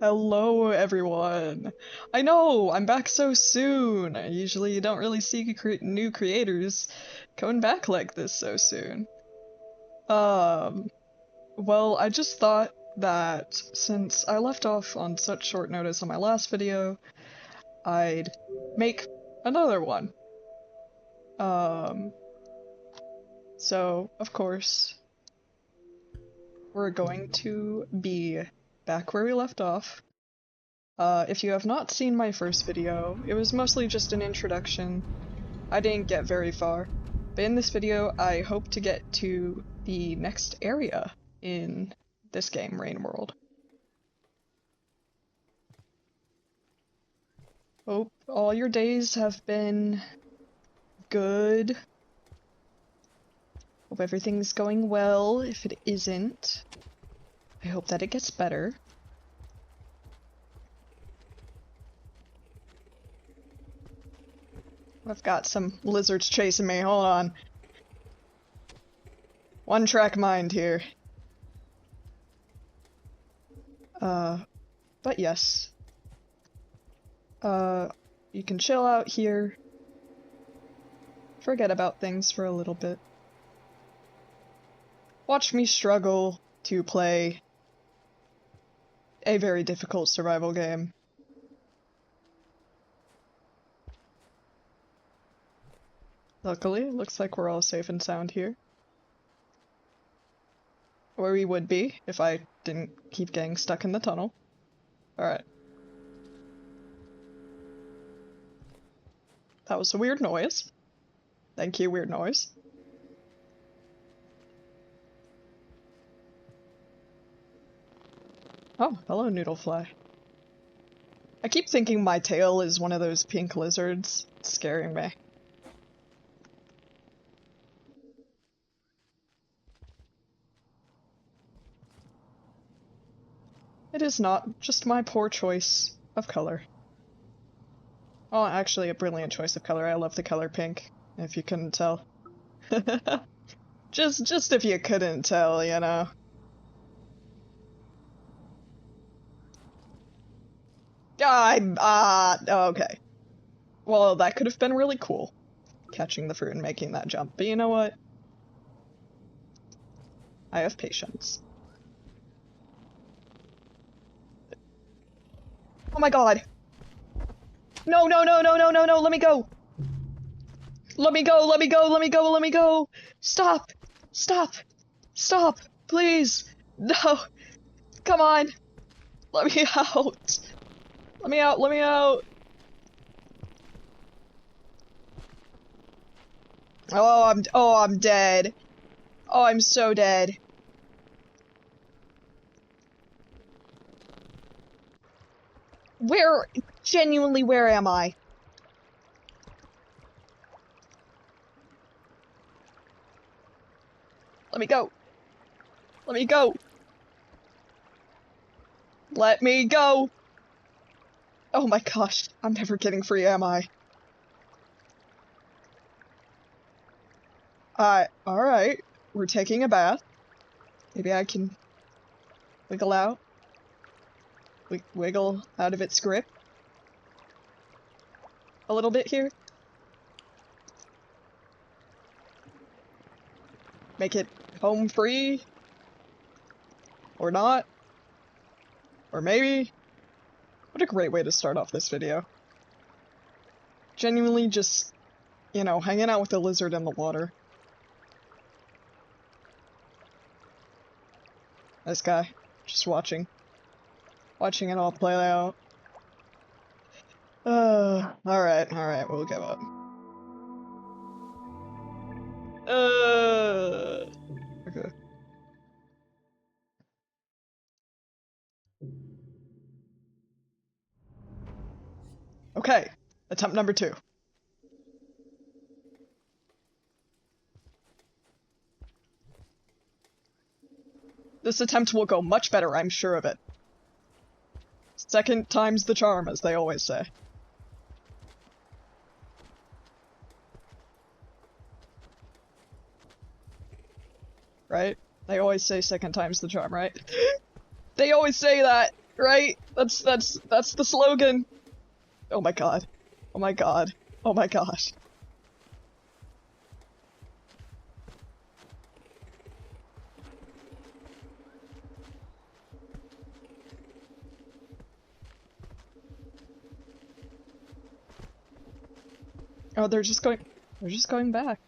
Hello, everyone. I know, I'm back so soon. I usually don't really see new creators coming back like this so soon. Um, well, I just thought that since I left off on such short notice on my last video, I'd make another one. Um, so, of course, we're going to be back where we left off. If you have not seen my first video, it was mostly just an introduction. I didn't get very far, but in this video I hope to get to the next area in this game, Rain World. Hope all your days have been good. Hope everything's going well. If it isn't, I hope that it gets better. I've got some lizards chasing me, hold on. One track mind here. But yes. You can chill out here. Forget about things for a little bit. Watch me struggle to play a very difficult survival game. Luckily, it looks like we're all safe and sound here. Where we would be if I didn't keep getting stuck in the tunnel. Alright. That was a weird noise. Thank you, weird noise. Oh, hello, Noodlefly. I keep thinking my tail is one of those pink lizards. It's scaring me. It is not, just my poor choice of color. Oh, actually a brilliant choice of color. I love the color pink, if you couldn't tell. Just if you couldn't tell, you know. Okay. Well, that could have been really cool, catching the fruit and making that jump, but you know what? I have patience. Oh my god! No, no, no, no, no, no, no, let me go! Let me go, let me go, let me go, let me go! Stop! Stop! Stop! Please! No! Come on! Let me out! Let me out, let me out! Oh, I'm dead. Oh, I'm so dead. Genuinely, where am I? Let me go. Let me go. Let me go. Oh my gosh, I'm never getting free, am I? Alright. We're taking a bath. Maybe I can wiggle out. Wiggle out of its grip. A little bit here. Make it home free. Or not. Or maybe. What a great way to start off this video. Genuinely just, you know, hanging out with a lizard in the water. This guy. Just watching. Watching it all play out. Alright, we'll give up. Okay. Okay, attempt number 2. This attempt will go much better, I'm sure of it. Second time's the charm, as they always say. Right? They always say second time's the charm, right? They always say that! Right? That's the slogan. Oh my god. Oh my god. Oh my gosh. Oh, they're just going back.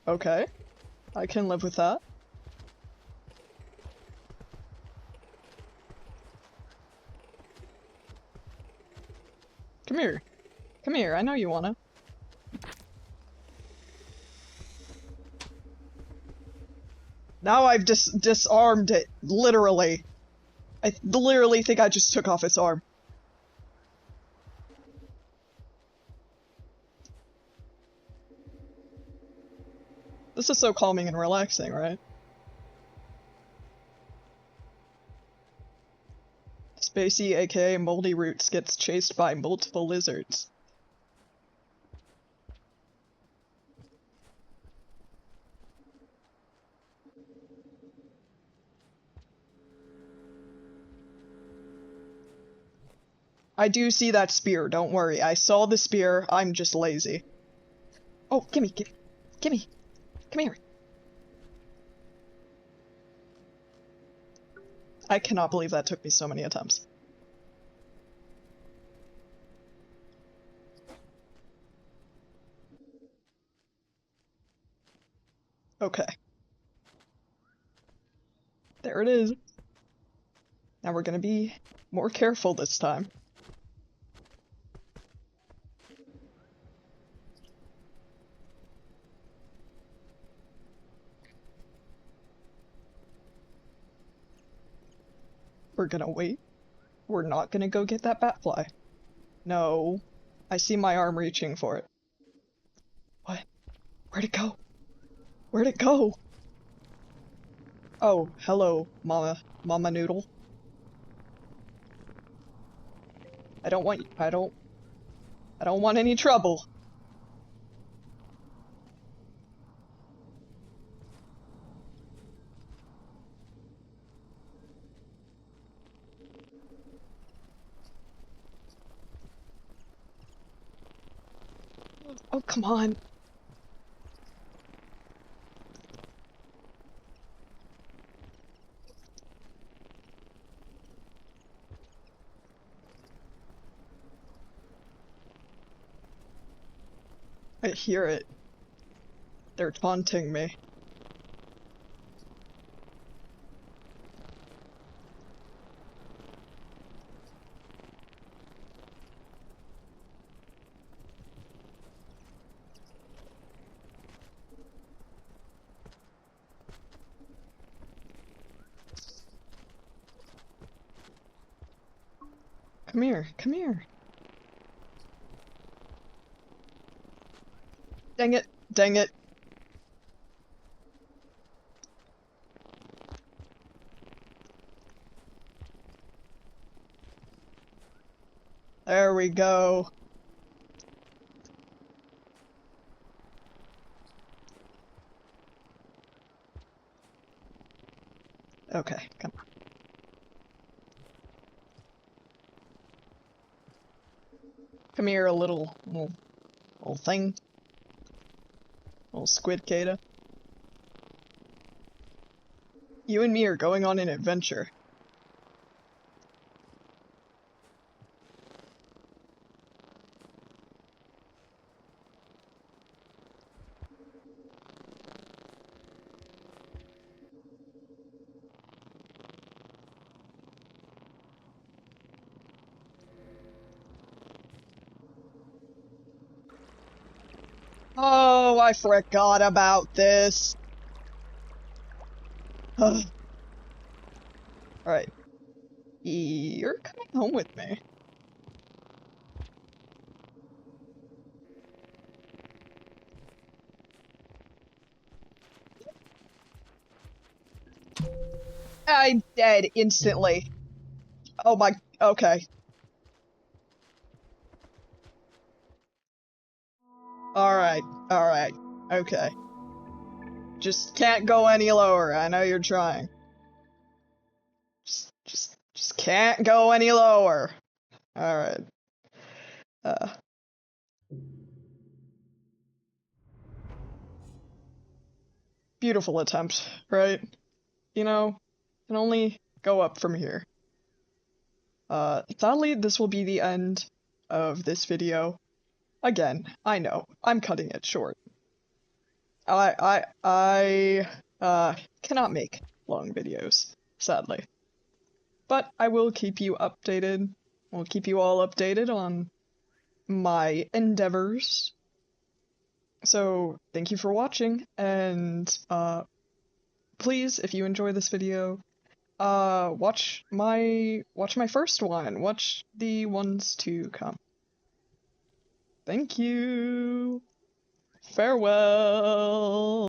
Okay. I can live with that. Come here. Come here, I know you wanna. Now I've disarmed it, literally. I literally think I just took off its arm. This is so calming and relaxing, right? Spacey, aka Moldy Roots, gets chased by multiple lizards. I do see that spear, don't worry. I saw the spear, I'm just lazy. Oh, gimme, gimme. Come here. I cannot believe that took me so many attempts. Okay. There it is. Now we're gonna be more careful this time. We're gonna wait. We're not gonna go get that batfly. No. I see my arm reaching for it. What? Where'd it go? Where'd it go? Oh, hello, Mama Noodle. I don't want any trouble. Oh, come on. I hear it. They're taunting me. Come here, come here. Dang it, dang it. There we go. Okay, come on. Come here, a little thing. Little squid Kata. You and me are going on an adventure. Oh, I forgot about this. Alright. You're coming home with me. I'm dead instantly. Oh my, okay. Alright, okay. Just can't go any lower, I know you're trying. Just Can't go any lower. Alright. Beautiful attempt, right? You know, can only go up from here. Sadly, this will be the end of this video. Again, I know, I'm cutting it short. I cannot make long videos, sadly. But I will keep you updated. I'll keep you all updated on my endeavors. So, thank you for watching, and, please, if you enjoy this video, watch my first one. Watch the ones to come. Thank you. Farewell.